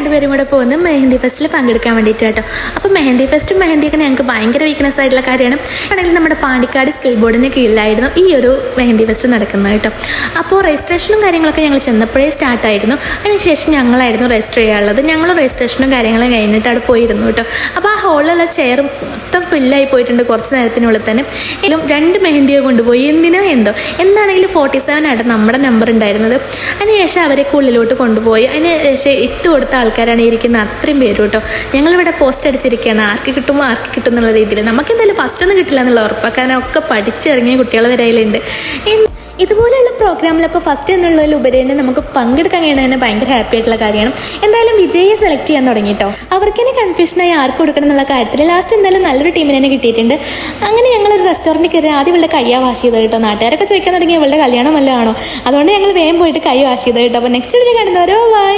രണ്ടുപേരും കൂടെ പോകുന്നത് മെഹന്തി ഫെസ്റ്റിൽ പങ്കെടുക്കാൻ വേണ്ടിയിട്ട് കേട്ടോ. അപ്പോൾ മെഹന്തി ഫെസ്റ്റും മെഹന്തിയൊക്കെ ഞങ്ങൾക്ക് ഭയങ്കര വീക്ക്നെസ് ആയിട്ടുള്ള കാര്യമാണ്. ആണെങ്കിൽ നമ്മുടെ പാണ്ടിക്കാട് സ്കിൽ ബോർഡിന് കീഴിലായിരുന്നു ഈ ഒരു മെഹന്തി ഫെസ്റ്റ് നടക്കുന്നത് കേട്ടോ. അപ്പോൾ രജിസ്ട്രേഷനും കാര്യങ്ങളൊക്കെ ഞങ്ങൾ ചെന്നപ്പോഴേ സ്റ്റാർട്ടായിരുന്നു. അതിനുശേഷം ഞങ്ങളായിരുന്നു രജിസ്റ്റർ ചെയ്യാനുള്ളത്. ഞങ്ങൾ രജിസ്ട്രേഷനും കാര്യങ്ങളും കഴിഞ്ഞിട്ട് അവിടെ പോയിരുന്നു കേട്ടോ. അപ്പോൾ ആ ഹോളിലുള്ള ചെയർ മൊത്തം ഫില്ലായി പോയിട്ടുണ്ട് കുറച്ച് നേരത്തിനുള്ളിൽ തന്നെ. എങ്കിലും 2 മെഹന്തിയെ കൊണ്ടുപോയി. എന്തിനോ എന്തോ എന്താണെങ്കിലും 47 ആയിട്ട് നമ്മുടെ നമ്പർ ഉണ്ടായിരുന്നത്. അതിനുശേഷം അവരൊക്കെ ഉള്ളിലോട്ട് കൊണ്ടുപോയി. അതിന് ശേഷം ഇട്ട് കൊടുത്ത ആൾക്കാരാണ് ഇരിക്കുന്നത് അത്രയും പേരും കേട്ടോ. ഞങ്ങളിവിടെ പോസ്റ്റ് അടിച്ചിരിക്കുകയാണ്, ആർക്ക് കിട്ടുമോ ആർക്ക് കിട്ടും എന്നുള്ള രീതിയിൽ. നമുക്ക് എന്തായാലും ഫസ്റ്റ് ഒന്നും കിട്ടില്ല എന്നുള്ള ഉറപ്പാക്കാനൊക്കെ പഠിച്ചിറങ്ങിയ കുട്ടികൾ വരയിലുണ്ട്. ഇതുപോലെയുള്ള പ്രോഗ്രാമിലൊക്കെ ഫസ്റ്റ് എന്നുള്ളതിലുപരി തന്നെ നമുക്ക് പങ്കെടുക്കാൻ കഴിയുന്നതിന് ഭയങ്കര ഹാപ്പി ആയിട്ടുള്ള കാര്യമാണ്. എന്തായാലും വിജയെ സെലക്ട് ചെയ്യാൻ തുടങ്ങി കേട്ടോ. അവർക്ക് തന്നെ കൺഫ്യൂഷനായി ആർക്ക് കൊടുക്കണം എന്നുള്ള കാര്യത്തിൽ ലാസ്റ്റ് എന്തായാലും നല്ലൊരു ടീമിനെ തന്നെ കിട്ടിയിട്ടുണ്ട്. അങ്ങനെ ഞങ്ങളൊരു റെസ്റ്റോറൻറ്റിൽ കയറി ആദ്യം ഇവളുടെ കൈ വാഷ് ചെയ്ത് കേട്ടോ. നാട്ടുകാരൊക്കെ ചോദിക്കാൻ തുടങ്ങി ഇവളുടെ കല്യാണം വല്ലതാണോ, അതുകൊണ്ട് ഞങ്ങൾ വേഗം പോയിട്ട് കൈ വാഷ് ചെയ്ത് കേട്ടോ. അപ്പോൾ നെക്സ്റ്റ് വീഡിയോ കാണുന്നവരോ ബൈ.